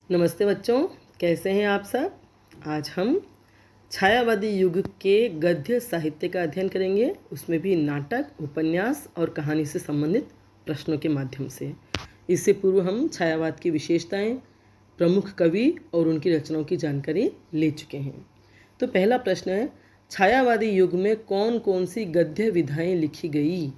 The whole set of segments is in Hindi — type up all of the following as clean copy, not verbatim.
नमस्ते बच्चों, कैसे हैं आप सब। आज हम छायावादी युग के गद्य साहित्य का अध्ययन करेंगे, उसमें भी नाटक, उपन्यास और कहानी से संबंधित प्रश्नों के माध्यम से। इससे पूर्व हम छायावाद की विशेषताएं, प्रमुख कवि और उनकी रचनाओं की जानकारी ले चुके हैं। तो पहला प्रश्न है, छायावादी युग में कौन कौन सी गद्य विधाएं लिखी गई।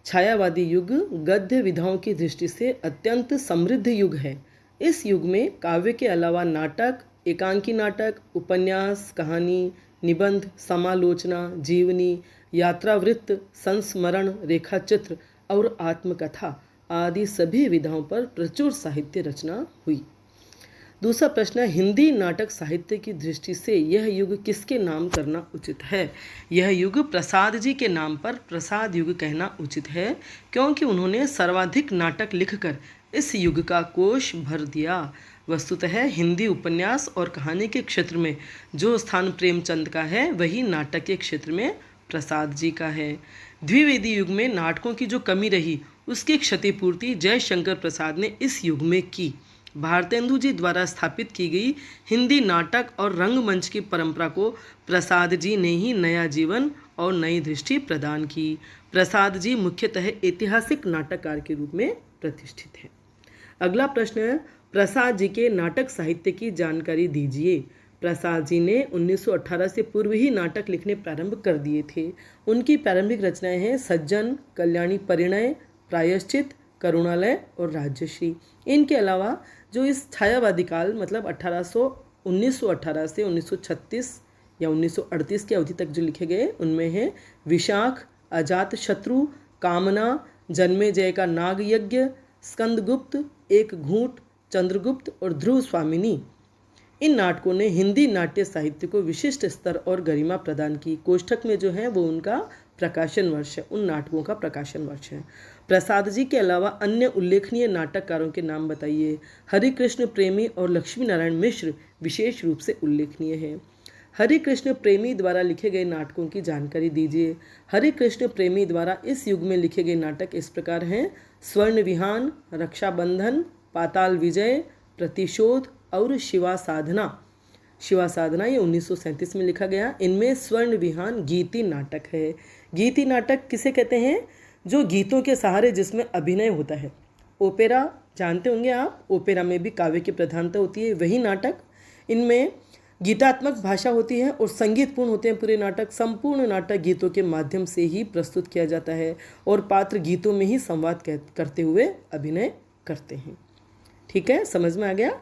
छायावादी युग गद्य विधाओं की दृष्टि से अत्यंत समृद्ध युग है। इस युग में काव्य के अलावा नाटक, एकांकी नाटक, उपन्यास, कहानी, निबंध, समालोचना, जीवनी, यात्रावृत्त, संस्मरण, रेखाचित्र और आत्मकथा आदि सभी विधाओं पर प्रचुर साहित्य रचना हुई। दूसरा प्रश्न है, हिंदी नाटक साहित्य की दृष्टि से यह युग किसके नाम करना उचित है। यह युग प्रसाद जी के नाम पर प्रसाद युग कहना उचित है, क्योंकि उन्होंने सर्वाधिक नाटक लिखकर इस युग का कोश भर दिया। वस्तुतः हिंदी उपन्यास और कहानी के क्षेत्र में जो स्थान प्रेमचंद का है, वही नाटक के क्षेत्र में प्रसाद जी का है। द्विवेदी युग में नाटकों की जो कमी रही, उसकी क्षतिपूर्ति जयशंकर प्रसाद ने इस युग में की। भारतेंदु जी द्वारा स्थापित की गई हिंदी नाटक और रंगमंच की परंपरा को प्रसाद जी ने ही नया जीवन और नई दृष्टि प्रदान की। प्रसाद जी मुख्यतः ऐतिहासिक नाटककार के रूप में प्रतिष्ठित हैं। अगला प्रश्न है, प्रसाद जी के नाटक साहित्य की जानकारी दीजिए। प्रसाद जी ने 1918 से पूर्व ही नाटक लिखने प्रारंभ कर दिए थे। उनकी प्रारंभिक रचनाएं हैं सज्जन, कल्याणी परिणय, प्रायश्चित, करुणालय और राज्यश्री। इनके अलावा जो इस छायावादी काल मतलब 1918 से 1936 या 1938 की अवधि तक जो लिखे गए, उनमें हैं विशाख, अजात शत्रु, कामना, जन्मेजय का नाग यज्ञ, स्कंदगुप्त, एक घूंट, चंद्रगुप्त और ध्रुव स्वामिनी। इन नाटकों ने हिंदी नाट्य साहित्य को विशिष्ट स्तर और गरिमा प्रदान की। कोष्ठक में जो है वो उनका प्रकाशन वर्ष है, उन नाटकों का प्रकाशन वर्ष है। प्रसाद जी के अलावा अन्य उल्लेखनीय नाटककारों के नाम बताइए। हरिकृष्ण प्रेमी और लक्ष्मी नारायण मिश्र विशेष रूप से उल्लेखनीय हैं। हरिकृष्ण प्रेमी द्वारा लिखे गए नाटकों की जानकारी दीजिए। हरिकृष्ण प्रेमी द्वारा इस युग में लिखे गए नाटक इस प्रकार हैं: स्वर्ण विहान, रक्षाबंधन, पाताल विजय, प्रतिशोध और शिवा साधना। शिवा साधना ये 1937 में लिखा गया। इनमें स्वर्ण विहान गीति नाटक है। गीति नाटक किसे कहते हैं? जो गीतों के सहारे जिसमें अभिनय होता है। ओपेरा जानते होंगे आप, ओपेरा में भी काव्य की प्रधानता होती है, वही नाटक। इनमें गीतात्मक भाषा होती है और संगीतपूर्ण होते हैं पूरे नाटक। संपूर्ण नाटक गीतों के माध्यम से ही प्रस्तुत किया जाता है और पात्र गीतों में ही संवाद करते हुए अभिनय करते हैं। ठीक है, समझ में आ गया।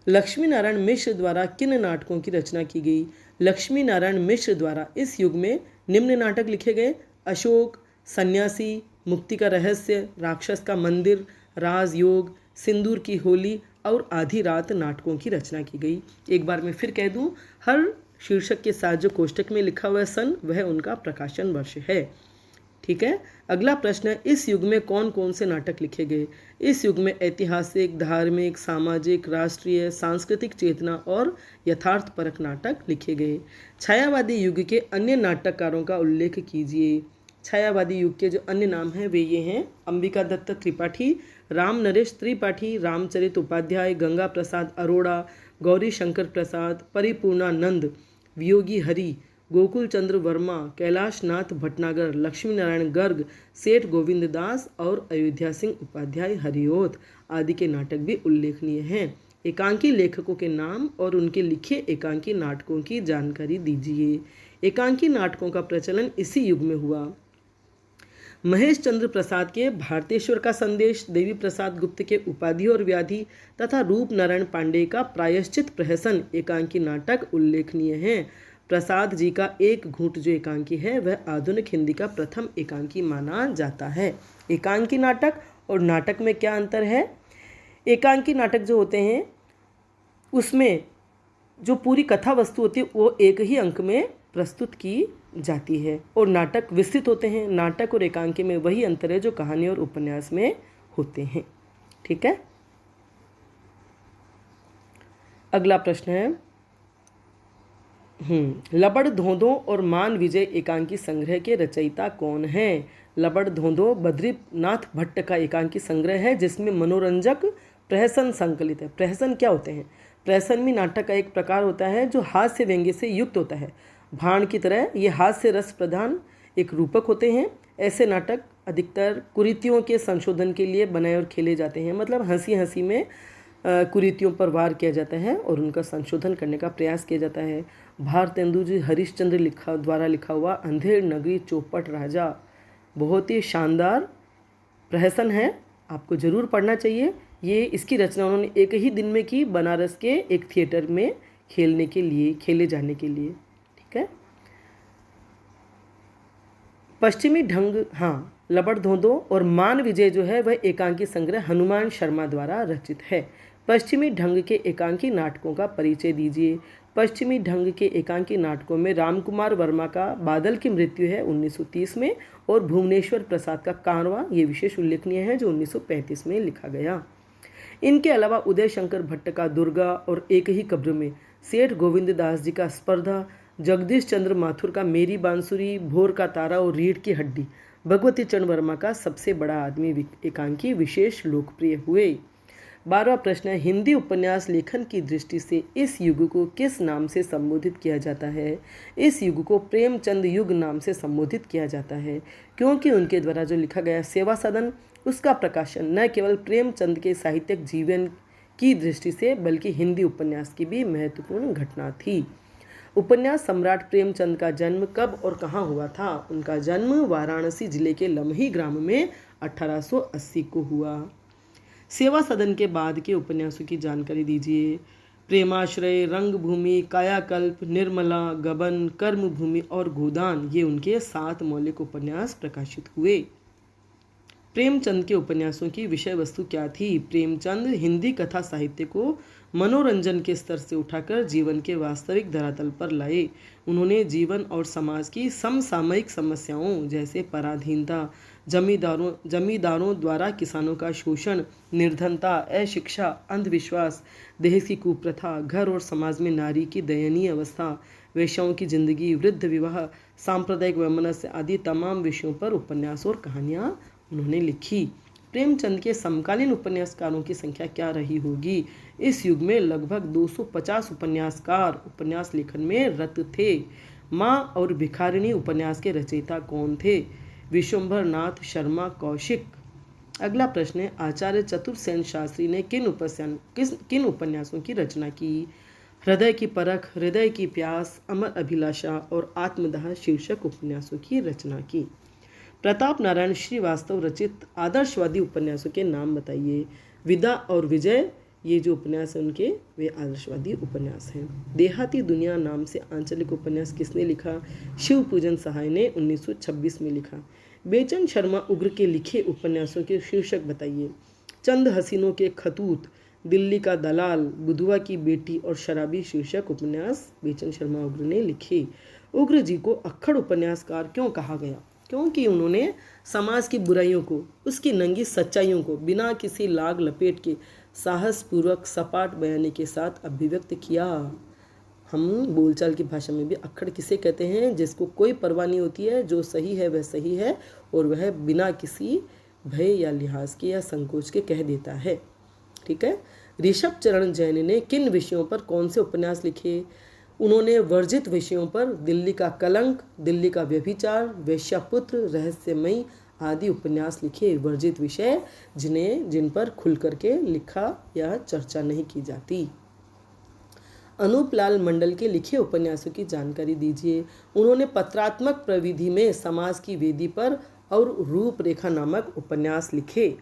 लक्ष्मी नारायण मिश्र द्वारा किन नाटकों की रचना की गई? लक्ष्मी नारायण मिश्र द्वारा इस युग में निम्न नाटक लिखे गए: अशोक, सन्यासी, मुक्ति का रहस्य, राक्षस का मंदिर, राजयोग, सिंदूर की होली और आधी रात नाटकों की रचना की गई। एक बार मैं फिर कह दूं, हर शीर्षक के साथ जो कोष्टक में लिखा हुआ सन, वह उनका प्रकाशन वर्ष है। ठीक है। अगला प्रश्न है, इस युग में कौन कौन से नाटक लिखे गए? इस युग में ऐतिहासिक, धार्मिक, सामाजिक, राष्ट्रीय, सांस्कृतिक चेतना और यथार्थपरक नाटक लिखे गए। छायावादी युग के अन्य नाटककारों का उल्लेख कीजिए। छायावादी युग के जो अन्य नाम हैं वे ये हैं: अंबिका दत्त त्रिपाठी, राम नरेश त्रिपाठी, रामचरित उपाध्याय, गंगा प्रसाद अरोड़ा, गौरी शंकर प्रसाद, परिपूर्णानंद, वियोगी हरि, गोकुल चंद्र वर्मा, कैलाश नाथ भटनागर, लक्ष्मी नारायण गर्ग, सेठ गोविंद दास और अयोध्या सिंह उपाध्याय हरिओत आदि के नाटक भी उल्लेखनीय हैं। एकांकी लेखकों के नाम और उनके लिखे एकांकी नाटकों की जानकारी दीजिए। एकांकी नाटकों का प्रचलन इसी युग में हुआ। महेश चंद्र प्रसाद के भारतेश्वर का संदेश, देवी प्रसाद गुप्त के उपाधि और व्याधि तथा रूप नारायण पांडेय का प्रायश्चित प्रहसन एकांकी नाटक उल्लेखनीय हैं। प्रसाद जी का एक घूंट जो एकांकी है, वह आधुनिक हिंदी का प्रथम एकांकी माना जाता है। एकांकी नाटक और नाटक में क्या अंतर है? एकांकी नाटक जो होते हैं उसमें जो पूरी कथा वस्तु होती है वो एक ही अंक में प्रस्तुत की जाती है और नाटक विस्तृत होते हैं। नाटक और एकांकी में वही अंतर है जो कहानी और उपन्यास में होते हैं। ठीक है। अगला प्रश्न है, लबड़ धोंदो और मान विजय एकांकी संग्रह के रचयिता कौन हैं? लबड़ धोंदो बद्रीनाथ भट्ट का एकांकी संग्रह है, जिसमें मनोरंजक प्रहसन संकलित है। प्रहसन क्या होते हैं? प्रहसन भी नाटक का एक प्रकार होता है जो हास्य व्यंग्य से युक्त होता है। भाण की तरह ये हास्य रस प्रधान एक रूपक होते हैं। ऐसे नाटक अधिकतर कुरीतियों के संशोधन के लिए बनाए और खेले जाते हैं। मतलब हंसी हंसी में कुरीतियों पर वार किया जाता है और उनका संशोधन करने का प्रयास किया जाता है। भारतेंदु जी हरिश्चंद्र द्वारा लिखा हुआ अंधेर नगरी चौपट राजा बहुत ही शानदार प्रहसन है, आपको ज़रूर पढ़ना चाहिए। ये इसकी रचना उन्होंने एक ही दिन में की, बनारस के एक थिएटर में खेले जाने के लिए। ठीक है। पश्चिमी ढंग, हाँ, लबड़ धोंदो और मान विजय जो है वह एकांकी संग्रह हनुमान शर्मा द्वारा रचित है। पश्चिमी ढंग के एकांकी नाटकों का परिचय दीजिए। पश्चिमी ढंग के एकांकी नाटकों में रामकुमार वर्मा का बादल की मृत्यु है 1930 में और भुवनेश्वर प्रसाद का कारवां ये विशेष उल्लेखनीय है जो 1935 में लिखा गया। इनके अलावा उदय शंकर भट्ट का दुर्गा और एक ही कब्र में, सेठ गोविंद दास जी का स्पर्धा, जगदीश चंद्र माथुर का मेरी बांसुरी, भोर का तारा और रीढ़ की हड्डी, भगवती चरण वर्मा का सबसे बड़ा आदमी एकांकी विशेष लोकप्रिय हुए। 12वां प्रश्न है, हिंदी उपन्यास लेखन की दृष्टि से इस युग को किस नाम से संबोधित किया जाता है? इस युग को प्रेमचंद युग नाम से संबोधित किया जाता है क्योंकि उनके द्वारा जो लिखा गया सेवा सदन, उसका प्रकाशन न केवल प्रेमचंद के साहित्यिक जीवन की दृष्टि से बल्कि हिंदी उपन्यास की भी महत्वपूर्ण घटना थी। उपन्यास सम्राट प्रेमचंद का जन्म कब और कहाँ हुआ था? उनका जन्म वाराणसी जिले के लम्ही ग्राम में 1880 को हुआ। सेवा सदन के बाद के उपन्यासों की जानकारी दीजिए। प्रेमाश्रय, रंगभूमि, कायाकल्प, निर्मला, गबन, कर्मभूमि और गोदान ये उनके 7 मौलिक उपन्यास प्रकाशित हुए। प्रेमचंद के उपन्यासों की विषय वस्तु क्या थी? प्रेमचंद हिंदी कथा साहित्य को मनोरंजन के स्तर से उठाकर जीवन के वास्तविक धरातल पर लाए। उन्होंने जीवन और समाज की समसामयिक समस्याओं जैसे पराधीनता, जमींदारों द्वारा किसानों का शोषण, निर्धनता, अशिक्षा, अंधविश्वास, दहेज की कुप्रथा, घर और समाज में नारी की दयनीय अवस्था, वेश्याओं की जिंदगी, वृद्ध विवाह, सांप्रदायिक वैमनस्य आदि तमाम विषयों पर उपन्यास और कहानियाँ उन्होंने लिखी। प्रेमचंद के समकालीन उपन्यासकारों की संख्या क्या रही होगी? इस युग में लगभग 250 उपन्यासकार उपन्यास लेखन में रत थे। माँ और भिखारिणी उपन्यास के रचयिता कौन थे? विश्वंभर नाथ शर्मा कौशिक। अगला प्रश्न है, आचार्य चतुर्सेन शास्त्री ने किन उपन्यासों की रचना की? हृदय की परख, हृदय की प्यास, अमर अभिलाषा और आत्मदाह शीर्षक उपन्यासों की रचना की। प्रताप नारायण श्रीवास्तव रचित आदर्शवादी उपन्यासों के नाम बताइए। विदा और विजय ये जो उपन्यास हैं उनके वे आदर्शवादी उपन्यास हैं। देहाती दुनिया नाम से आंचलिक उपन्यास किसने लिखा? शिव पूजन सहाय ने 1926 में लिखा। बेचन शर्मा उग्र के लिखे उपन्यासों के शीर्षक बताइए। चंद हसीनों के खतूत, दिल्ली का दलाल, बुधवा की बेटी और शराबी शीर्षक उपन्यास बेचन शर्मा उग्र ने लिखे। उग्र जी को अक्खड़ उपन्यासकार क्यों कहा गया? क्योंकि उन्होंने समाज की बुराइयों को, उसकी नंगी सच्चाइयों को बिना किसी लाग लपेट के साहसपूर्वक सपाट बयानी के साथ अभिव्यक्त किया। हम बोलचाल की भाषा में भी अक्खड़ किसे कहते हैं? जिसको कोई परवाह नहीं होती है, जो सही है वह सही है और वह बिना किसी भय या लिहाज के या संकोच के कह देता है। ठीक है। ऋषभ चरण जैन ने किन विषयों पर कौन से उपन्यास लिखे? उन्होंने वर्जित विषयों पर दिल्ली का कलंक, दिल्ली का व्यभिचार, वेश्यापुत्र, रहस्यमयी आदि उपन्यास लिखे। वर्जित विषय जिन पर खुल करके लिखा या चर्चा नहीं की जाती। अनूप लाल मंडल के लिखे उपन्यासों की जानकारी दीजिए। उन्होंने पत्रात्मक प्रविधि में समाज की वेदी पर और रूपरेखा नामक उपन्यास लिखे।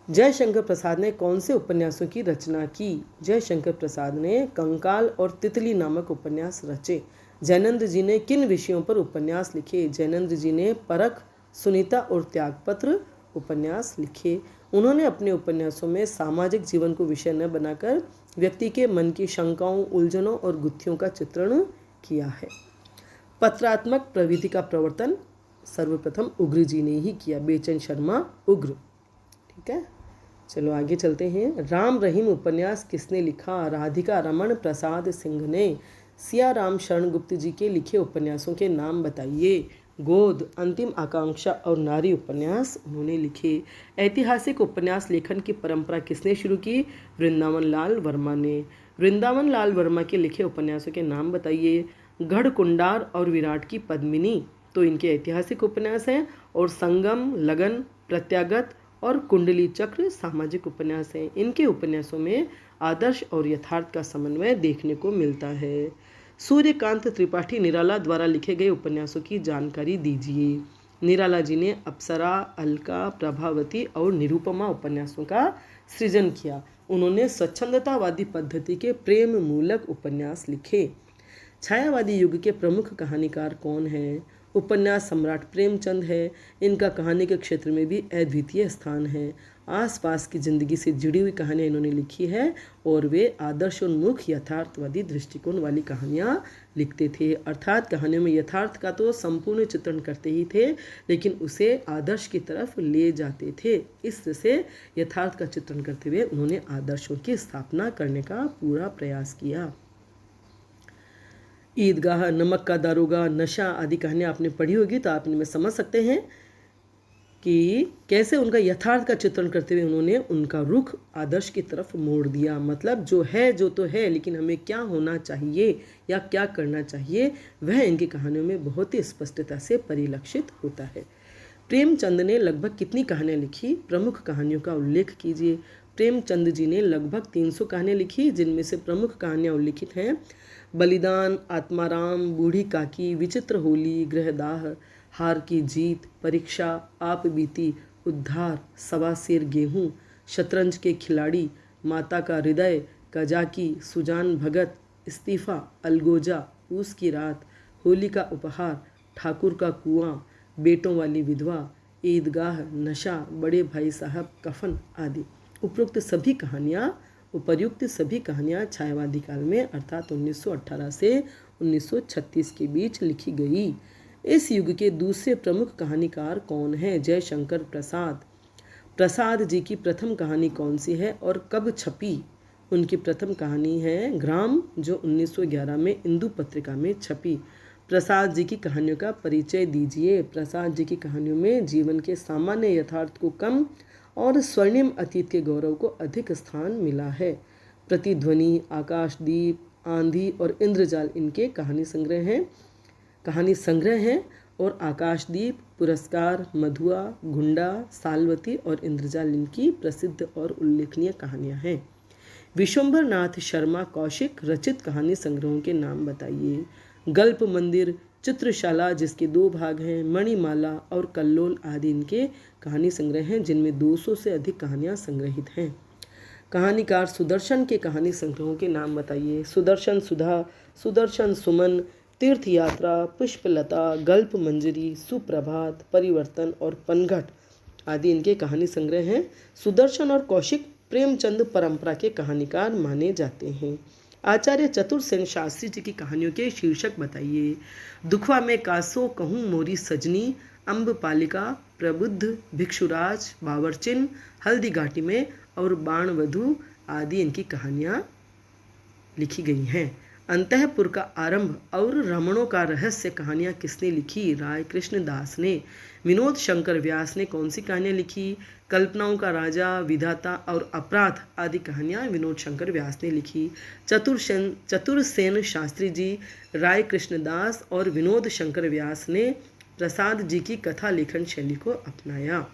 जयशंकर प्रसाद ने कौन से उपन्यासों की रचना की? जयशंकर प्रसाद ने कंकाल और तितली नामक उपन्यास रचे। जैनेंद्र जी ने किन विषयों पर उपन्यास लिखे? जैनेंद्र जी ने परख, सुनीता और त्यागपत्र उपन्यास लिखे। उन्होंने अपने उपन्यासों में सामाजिक जीवन को विषय न बनाकर व्यक्ति के मन की शंकाओं, उलझनों और गुत्थियों का चित्रण किया है। पत्रात्मक प्रविधि का प्रवर्तन सर्वप्रथम उग्र जी ने ही किया, बेचन शर्मा उग्र। ठीक है, चलो आगे चलते हैं। राम रहीम उपन्यास किसने लिखा? राधिका रमन प्रसाद सिंह ने। सिया राम शरण गुप्त जी के लिखे उपन्यासों के नाम बताइए। गोद, अंतिम आकांक्षा और नारी उपन्यास उन्होंने लिखे। ऐतिहासिक उपन्यास लेखन की परंपरा किसने शुरू की? वृंदावन लाल वर्मा ने। वृंदावन लाल वर्मा के लिखे उपन्यासों के नाम बताइए। गढ़कुंडार और विराट की पद्मिनी तो इनके ऐतिहासिक उपन्यास हैं, और संगम, लगन, प्रत्यागत और कुंडली चक्र सामाजिक उपन्यास हैं। इनके उपन्यासों में आदर्श और यथार्थ का समन्वय देखने को मिलता है। सूर्यकांत त्रिपाठी निराला द्वारा लिखे गए उपन्यासों की जानकारी दीजिए। निराला जी ने अप्सरा, अलका, प्रभावती और निरुपमा उपन्यासों का सृजन किया। उन्होंने स्वच्छंदतावादी पद्धति के प्रेम मूलक उपन्यास लिखे। छायावादी युग के प्रमुख कहानीकार कौन हैं? उपन्यास सम्राट प्रेमचंद है। इनका कहानी के क्षेत्र में भी अद्वितीय स्थान है। आसपास की जिंदगी से जुड़ी हुई कहानियाँ इन्होंने लिखी है, और वे आदर्शोन्मुख यथार्थवादी दृष्टिकोण वाली कहानियाँ लिखते थे। अर्थात कहानियों में यथार्थ का तो संपूर्ण चित्रण करते ही थे, लेकिन उसे आदर्श की तरफ ले जाते थे। इससे यथार्थ का चित्रण करते हुए उन्होंने आदर्शों की स्थापना करने का पूरा प्रयास किया। ईदगाह, नमक का दारोगा, नशा आदि कहानियाँ आपने पढ़ी होगी, तो आप इनमें समझ सकते हैं कि कैसे उनका यथार्थ का चित्रण करते हुए उन्होंने उनका रुख आदर्श की तरफ मोड़ दिया। मतलब जो है जो तो है, लेकिन हमें क्या होना चाहिए या क्या करना चाहिए, वह इनकी कहानियों में बहुत ही स्पष्टता से परिलक्षित होता है। प्रेमचंद ने लगभग कितनी कहानियाँ लिखी? प्रमुख कहानियों का उल्लेख कीजिए। प्रेमचंद जी ने लगभग 300 कहानियाँ लिखी, जिनमें से प्रमुख कहानियाँ उल्लिखित हैं। बलिदान, आत्माराम, बूढ़ी काकी, विचित्र होली, गृहदाह, हार की जीत, परीक्षा, आप बीती, उद्धार, सवा सेर गेहूँ, शतरंज के खिलाड़ी, माता का हृदय, कजाकी, सुजान भगत, इस्तीफा, अलगोजा, पूस की रात, होली का उपहार, ठाकुर का कुआं, बेटों वाली विधवा, ईदगाह, नशा, बड़े भाई साहब, कफन आदि। उपर्युक्त सभी कहानियाँ छायावादी काल में अर्थात 1918 से 1936 के बीच लिखी गई। इस युग के दूसरे प्रमुख कहानीकार कौन हैं? जयशंकर प्रसाद। प्रसाद जी की प्रथम कहानी कौन सी है और कब छपी? उनकी प्रथम कहानी है ग्राम, जो 1911 में इंदु पत्रिका में छपी। प्रसाद जी की कहानियों का परिचय दीजिए। प्रसाद जी की कहानियों में जीवन के सामान्य यथार्थ को कम और स्वर्णिम अतीत के गौरव को अधिक स्थान मिला है। प्रतिध्वनि, आकाशदीप, आंधी और इंद्रजाल इनके कहानी संग्रह हैं, और आकाशदीप, पुरस्कार, मधुआ, गुंडा, सालवती और इंद्रजाल इनकी प्रसिद्ध और उल्लेखनीय कहानियाँ हैं। विश्वंभर नाथ शर्मा कौशिक रचित कहानी संग्रहों के नाम बताइए। गल्प मंदिर, चित्रशाला जिसके 2 भाग हैं, मणिमाला और कल्लोल आदि इनके कहानी संग्रह हैं, जिनमें 200 से अधिक कहानियाँ संग्रहित हैं। कहानीकार सुदर्शन के कहानी संग्रहों के नाम बताइए। सुदर्शन सुधा, सुदर्शन सुमन, तीर्थ यात्रा, पुष्पलता, गल्प मंजरी, सुप्रभात, परिवर्तन और पनघट आदि इनके कहानी संग्रह हैं। सुदर्शन और कौशिक प्रेमचंद परंपरा के कहानीकार माने जाते हैं। आचार्य चतुरसेन शास्त्री जी की कहानियों के शीर्षक बताइए। दुखवा में कासो कहूँ मोरी सजनी, अम्बपालिका, प्रबुद्ध, भिक्षुराज, बावरचिन, हल्दी घाटी में और बाणवधु आदि इनकी कहानियाँ लिखी गई हैं। अंतःपुर का आरंभ और रमणों का रहस्य कहानियाँ किसने लिखी? राय कृष्ण दास ने। विनोद शंकर व्यास ने कौन सी कहानियाँ लिखी? कल्पनाओं का राजा, विधाता और अपराध आदि कहानियाँ विनोद शंकर व्यास ने लिखी। चतुरसेन शास्त्री जी, राय कृष्ण दास और विनोद शंकर व्यास ने प्रसाद जी की कथा लेखन शैली को अपनाया।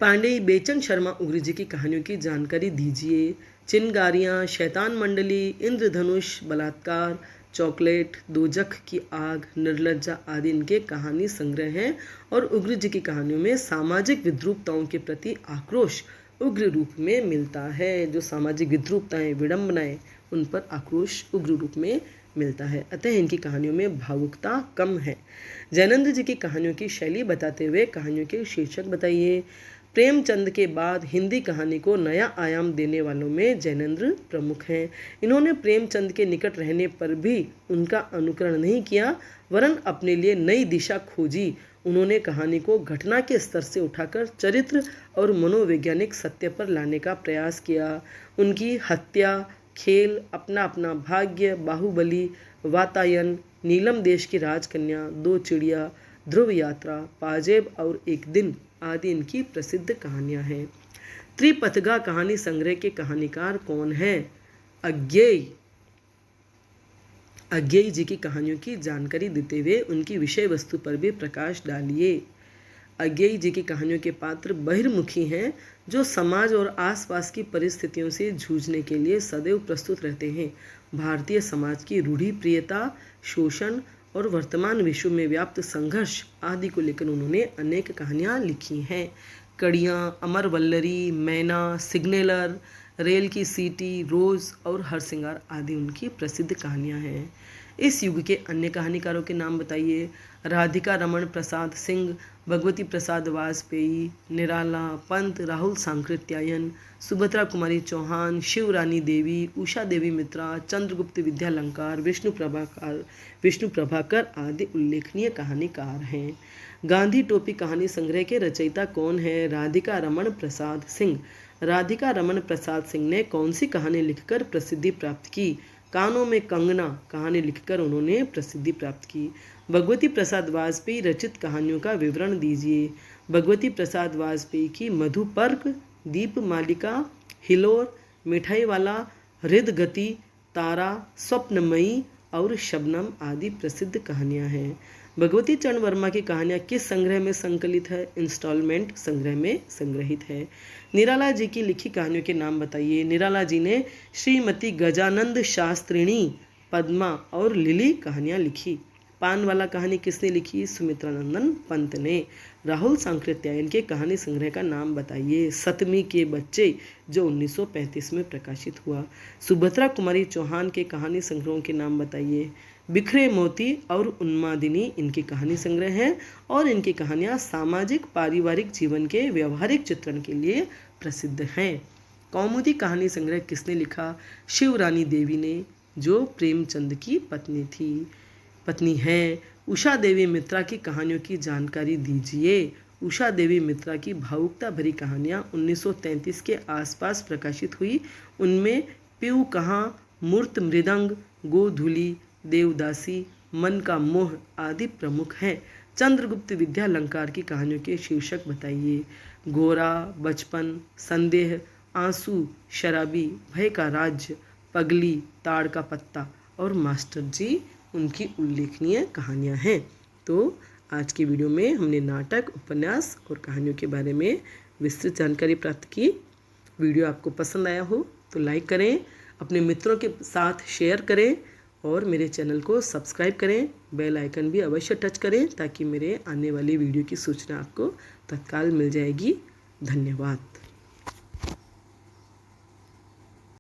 पांडेय बेचन शर्मा उग्र जी की कहानियों की जानकारी दीजिए। चिनगारियाँ, शैतान मंडली, इंद्रधनुष, बलात्कार, चॉकलेट, दोजख की आग, निर्लज्जा आदि इनके कहानी संग्रह हैं, और उग्र जी की कहानियों में सामाजिक विद्रूपताओं के प्रति आक्रोश उग्र रूप में मिलता है। जो सामाजिक विद्रूपताएं, विडंबनाएं, उन पर आक्रोश उग्र रूप में मिलता है। अतः इनकी कहानियों में भावुकता कम है। जैनेंद्र जी की कहानियों की शैली बताते हुए कहानियों के शीर्षक बताइए। प्रेमचंद के बाद हिंदी कहानी को नया आयाम देने वालों में जैनेंद्र प्रमुख हैं। इन्होंने प्रेमचंद के निकट रहने पर भी उनका अनुकरण नहीं किया, वरन अपने लिए नई दिशा खोजी। उन्होंने कहानी को घटना के स्तर से उठाकर चरित्र और मनोवैज्ञानिक सत्य पर लाने का प्रयास किया। उनकी हत्या, खेल, अपना अपना भाग्य, बाहुबली, वातायन, नीलम देश की राजकन्या, दो चिड़िया, ध्रुव यात्रा, पाजेब और एक दिन आदि इनकी प्रसिद्ध कहानियाँ हैं। त्रिपथगा कहानी संग्रह के कहानीकार कौन है? अज्ञेय। अज्ञेय जी की कहानियों की जानकारी देते हुए उनकी विषय वस्तु पर भी प्रकाश डालिए। अज्ञेय जी की कहानियों के पात्र बहिर्मुखी हैं जो समाज और आसपास की परिस्थितियों से जूझने के लिए सदैव प्रस्तुत रहते हैं। भारतीय समाज की रूढ़िप्रियता, शोषण और वर्तमान विश्व में व्याप्त संघर्ष आदि को लेकर उन्होंने अनेक कहानियाँ लिखी हैं। कड़ियाँ, अमर वल्लरी, मैना, सिग्नलर, रेल की सीटी, रोज़ और हरसिंगार आदि उनकी प्रसिद्ध कहानियाँ हैं। इस युग के अन्य कहानीकारों के नाम बताइए। राधिका रमण प्रसाद सिंह, भगवती प्रसाद वाजपेयी, निराला, पंत, राहुल सांकृत्यायन, सुभद्रा कुमारी चौहान, शिवरानी देवी, उषा देवी मित्रा, चंद्रगुप्त विद्यालंकार, विष्णु प्रभाकर आदि उल्लेखनीय कहानीकार हैं। गांधी टोपी कहानी संग्रह के रचयिता कौन है? राधिका रमण प्रसाद सिंह। राधिका रमण प्रसाद सिंह ने कौन सी कहानी लिखकर प्रसिद्धि प्राप्त की? कानों में कंगना कहानी लिखकर उन्होंने प्रसिद्धि प्राप्त की। भगवती प्रसाद वाजपेयी रचित कहानियों का विवरण दीजिए। भगवती प्रसाद वाजपेयी की मधुपर्क, दीपमालिका, हिलोर, मिठाई वाला, हृदगति, तारा, स्वप्नमयी और शबनम आदि प्रसिद्ध कहानियाँ हैं। भगवती चरण वर्मा की कहानियाँ किस संग्रह में संकलित है? इंस्टॉलमेंट संग्रह में संग्रहित है। निराला जी की लिखी कहानियों के नाम बताइए। निराला जी ने श्रीमती गजानंद शास्त्रिणी, पद्मा और लिली कहानियाँ लिखी। पान वाला कहानी किसने लिखी? सुमित्रानंदन पंत ने। राहुल सांकृत्यायन के कहानी संग्रह का नाम बताइए। सतमी के बच्चे, जो 1935 में प्रकाशित हुआ। सुभद्रा कुमारी चौहान के कहानी संग्रहों के नाम बताइए। बिखरे मोती और उन्मादिनी इनकी कहानी संग्रह हैं और इनकी कहानियाँ सामाजिक पारिवारिक जीवन के व्यवहारिक चित्रण के लिए प्रसिद्ध हैं। कौमुदी कहानी संग्रह किसने लिखा? शिवरानी देवी ने, जो प्रेमचंद की पत्नी है। उषा देवी मित्रा की कहानियों की जानकारी दीजिए। उषा देवी मित्रा की भावुकता भरी कहानियाँ 1933 के आसपास प्रकाशित हुई। उनमें पीऊ कहाँ, मूर्त मृदंग, गोधूली, देवदासी, मन का मोह आदि प्रमुख हैं। चंद्रगुप्त विद्यालंकार की कहानियों के शीर्षक बताइए। गोरा, बचपन, संदेह, आंसू, शराबी, भय का राज्य, पगली, ताड़ का पत्ता और मास्टर जी उनकी उल्लेखनीय कहानियाँ हैं। तो आज की वीडियो में हमने नाटक, उपन्यास और कहानियों के बारे में विस्तृत जानकारी प्राप्त की। वीडियो आपको पसंद आया हो तो लाइक करें, अपने मित्रों के साथ शेयर करें और मेरे चैनल को सब्सक्राइब करें। बेल आइकन भी अवश्य टच करें ताकि मेरे आने वाली वीडियो की सूचना आपको तत्काल मिल जाएगी। धन्यवाद।